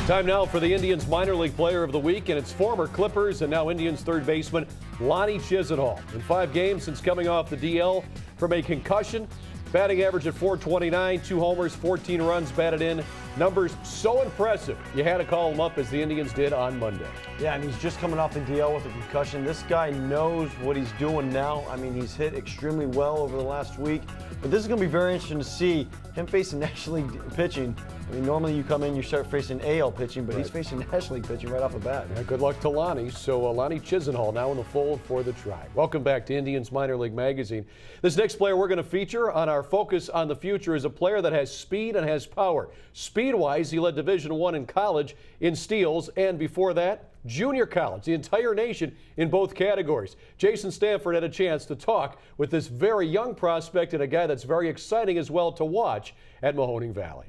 Time now for the Indians minor league player of the week, and it's former Clippers and now Indians third baseman Lonnie Chisenhall. In 5 games since coming off the DL from a concussion, batting average at .429, 2 homers, 14 runs batted in. Numbers so impressive, you had to call him up as the Indians did on Monday. Yeah, and he's just coming off the DL with a concussion. This guy knows what he's doing now. I mean, he's hit extremely well over the last week. But this is going to be very interesting to see him facing National League pitching. I mean, normally you come in, you start facing AL pitching, but he's facing National League pitching right off the bat. Yeah, good luck to Lonnie. So Lonnie Chisenhall now in the fold for the Tribe. Welcome back to Indians Minor League Magazine. This next player we're going to feature on our Focus on the Future is a player that has speed and has power. Speed-wise, he led Division I in college in steals, and before that, junior college, the entire nation in both categories. Jason Stanford had a chance to talk with this very young prospect and a guy that's very exciting as well to watch at Mahoning Valley.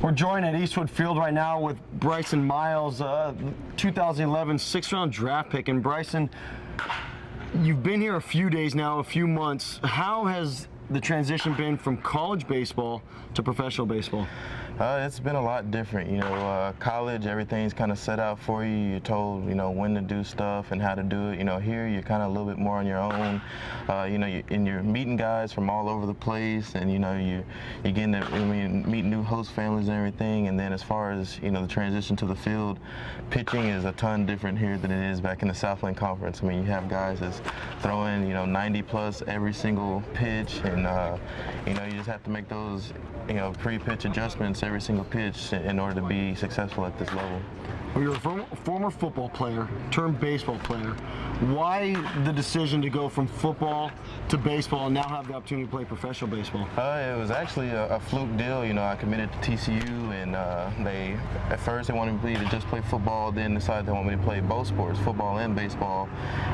We're joined at Eastwood Field right now with Bryson Miles, 2011 6th-round draft pick. And Bryson, you've been here a few days now, a few months. How has the transition been from college baseball to professional baseball? It's been a lot different. You know, college, everything's kind of set out for you. You're told, you know, when to do stuff and how to do it. You know, here you're kind of a little bit more on your own. You know, you're meeting guys from all over the place, and you know, you're getting to meet new host families and everything. And then as far as, you know, the transition to the field, pitching is a ton different here than it is back in the Southland Conference. I mean, you have guys that's throwing, you know, 90 plus every single pitch, and you know, you just have to make those, you know, pre-pitch adjustments every single pitch in order to be successful at this level. Well, you're a former football player turned baseball player. Why the decision to go from football to baseball and now have the opportunity to play professional baseball? It was actually a fluke deal. You know, I committed to TCU, and at first they wanted me to just play football, then decided they want me to play both sports, football and baseball.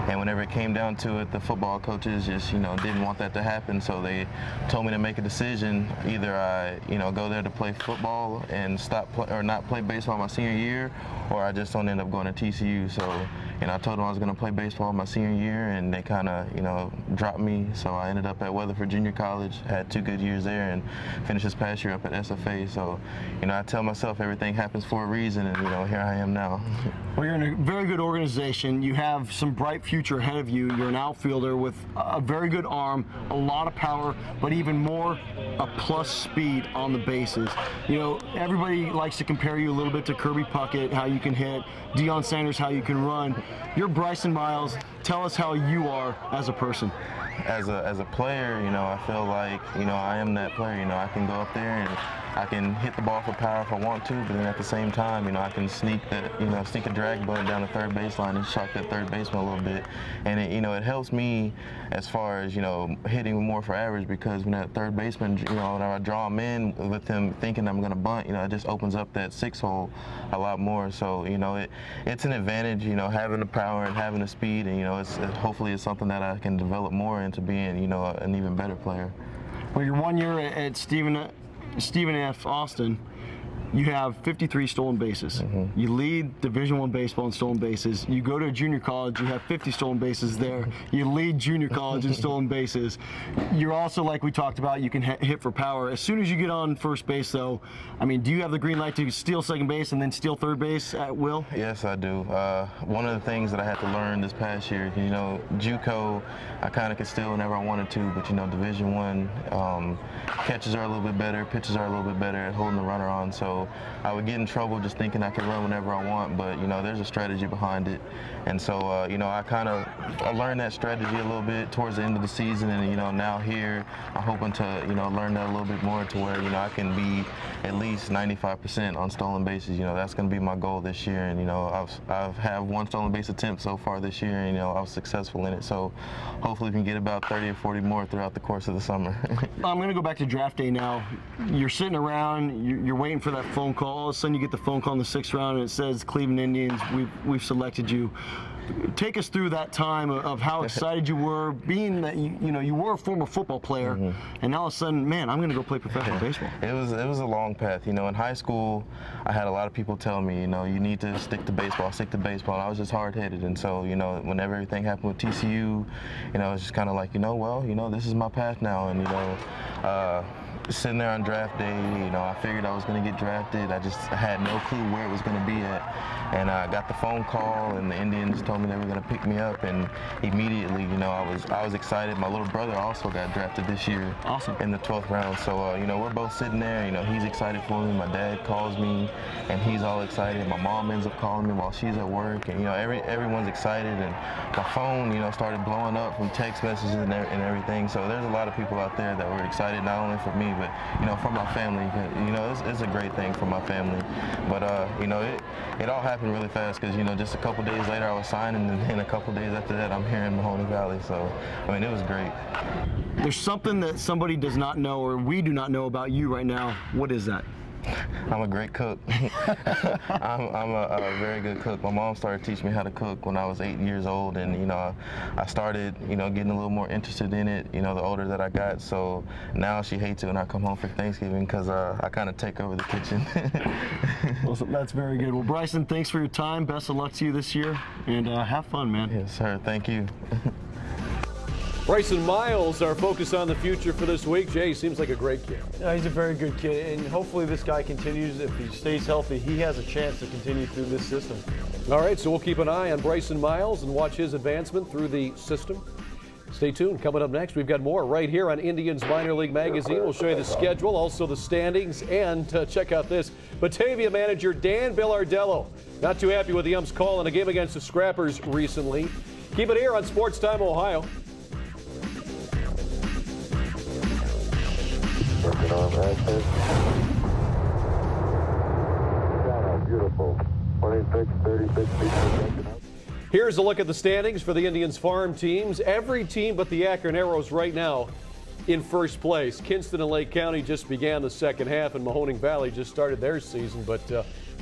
And whenever it came down to it, the football coaches just, you know, didn't want that to happen. So they told me to make a decision. Either I, you know, go there to play football and not play baseball my senior year, or I just don't end up going to TCU. So, and I told them I was going to play baseball my senior year, and they kind of, you know, dropped me. So I ended up at Weatherford Junior College, had 2 good years there, and finished this past year up at SFA. So, you know, I tell myself everything happens for a reason, and, you know, here I am now. Well, you're in a very good organization. You have some bright future ahead of you. You're an outfielder with a very good arm, a lot of power, but even more, a plus speed on the bases. You know, everybody likes to compare you a little bit to Kirby Puckett, how you can hit, Deion Sanders, how you can run. You're Bryson Miles. Tell us how you are as a person. As a player, you know, I feel like, you know, I am that player. You know, I can go up there and I can hit the ball for power if I want to, but then at the same time, you know, I can sneak a drag bunt down the third baseline and shock that third baseman a little bit. And it, you know, it helps me as far as, you know, hitting more for average, because when that third baseman, you know, whenever I draw him in with him thinking I'm going to bunt, you know, it just opens up that 6 hole a lot more. So, you know, it's an advantage, you know, having the power and having the speed, and, you know, hopefully it's something that I can develop more into being, you know, an even better player. Well, your 1 year at Stephen F. Austin, you have 53 stolen bases. Mm-hmm. You lead Division I baseball in stolen bases. You go to a junior college, you have 50 stolen bases there. You lead junior college in stolen bases. You're also, like we talked about, you can hit for power. As soon as you get on first base, though, I mean, do you have the green light to steal second base and then steal third base at will? Yes, I do. One of the things that I had to learn this past year, you know, JUCO, I kind of could steal whenever I wanted to, but, you know, Division I, catches are a little bit better, pitches are a little bit better at holding the runner on. So I would get in trouble just thinking I could run whenever I want, but, you know, there's a strategy behind it. And so, you know, I learned that strategy a little bit towards the end of the season, and, you know, now here I'm hoping to, you know, learn that a little bit more to where, you know, I can be at least 95% on stolen bases. You know, that's going to be my goal this year, and, you know, I've had 1 stolen base attempt so far this year, and, you know, I was successful in it. So hopefully we can get about 30 or 40 more throughout the course of the summer. I'm going to go back to draft day now. You're sitting around, you're waiting for that phone call. All of a sudden you get the phone call in the 6th round and it says Cleveland Indians, we've selected you. Take us through that time of how excited you were, being that you know, you were a former football player, and now all of a sudden, man, I'm going to go play professional baseball. It was a long path. You know, in high school, I had a lot of people tell me, you know, you need to stick to baseball, And I was just hard-headed, and so, you know, whenever everything happened with TCU, you know, it's just kind of like, you know, well, you know, this is my path now, and, you know, sitting there on draft day, you know, I figured I was going to get drafted. I just had no clue where it was going to be at. And I got the phone call, and the Indians told me they were going to pick me up. And immediately, you know, I was excited. My little brother also got drafted this year. Awesome. In the 12th round. So, you know, we're both sitting there. You know, he's excited for me. My dad calls me, and he's all excited. My mom ends up calling me while she's at work. And, you know, everyone's excited. And my phone, you know, started blowing up from text messages and everything. So there's a lot of people out there that were excited, not only for me, but, you know, for my family. You know, it's a great thing for my family. But, you know, it all happened really fast because, you know, just a couple days later I was signing, and then a couple days after that I'm here in Mahoney Valley. So, I mean, it was great. There's something that somebody does not know, or we do not know about you right now. What is that? I'm a great cook. I'm a very good cook. My mom started teaching me how to cook when I was 8 years old, and you know, I started, you know, getting a little more interested in it, you know, the older that I got. So now she hates it when I come home for Thanksgiving because I kind of take over the kitchen. Well, that's very good. Well, Bryson, thanks for your time. Best of luck to you this year, and have fun, man. Yes, sir. Thank you. Bryson Miles, our focus on the future for this week. Jay seems like a great kid. Yeah, he's a very good kid, and hopefully this guy continues. If he stays healthy, he has a chance to continue through this system. All right, so we'll keep an eye on Bryson Miles and watch his advancement through the system. Stay tuned. Coming up next, we've got more right here on Indians Minor League Magazine. We'll show you the schedule, also the standings, and check out this. Batavia manager Dan Billardello not too happy with the ump's call in a game against the Scrappers recently. Keep it here on SportsTime Ohio. Beautiful. 26, 36 feet. Here's a look at the standings for the Indians farm teams. Every team but the Akron Arrows right now in first place. Kinston and Lake County just began the second half, and Mahoning Valley just started their season, but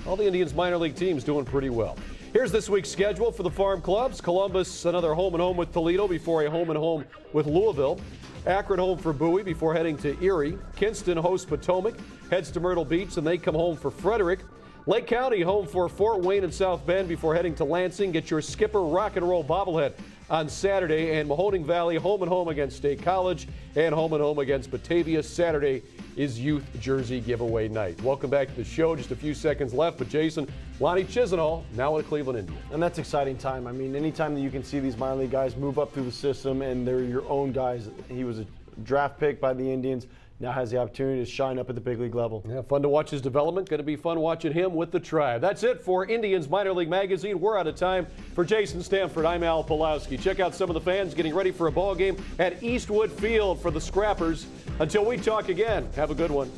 all the Indians minor league teams doing pretty well. Here's this week's schedule for the farm clubs. Columbus, another home and home with Toledo before a home and home with Louisville. Akron home for Bowie before heading to Erie. Kinston hosts Potomac, heads to Myrtle Beach, and they come home for Frederick. Lake County home for Fort Wayne and South Bend before heading to Lansing. Get your Skipper Rock and Roll bobblehead on Saturday. And Mahoning Valley home and home against State College and home against Batavia. Saturday is youth jersey giveaway night. Welcome back to the show. Just a few seconds left, but Jason, Lonnie Chisenhall now at Cleveland Indians. And that's exciting time. I mean, anytime that you can see these minor league guys move up through the system and they're your own guys. He was a draft pick by the Indians. Now has the opportunity to shine up at the big league level. Yeah, fun to watch his development. Going to be fun watching him with the Tribe. That's it for Indians Minor League Magazine. We're out of time. For Jason Stanford, I'm Al Pulowski. Check out some of the fans getting ready for a ball game at Eastwood Field for the Scrappers. Until we talk again, have a good one.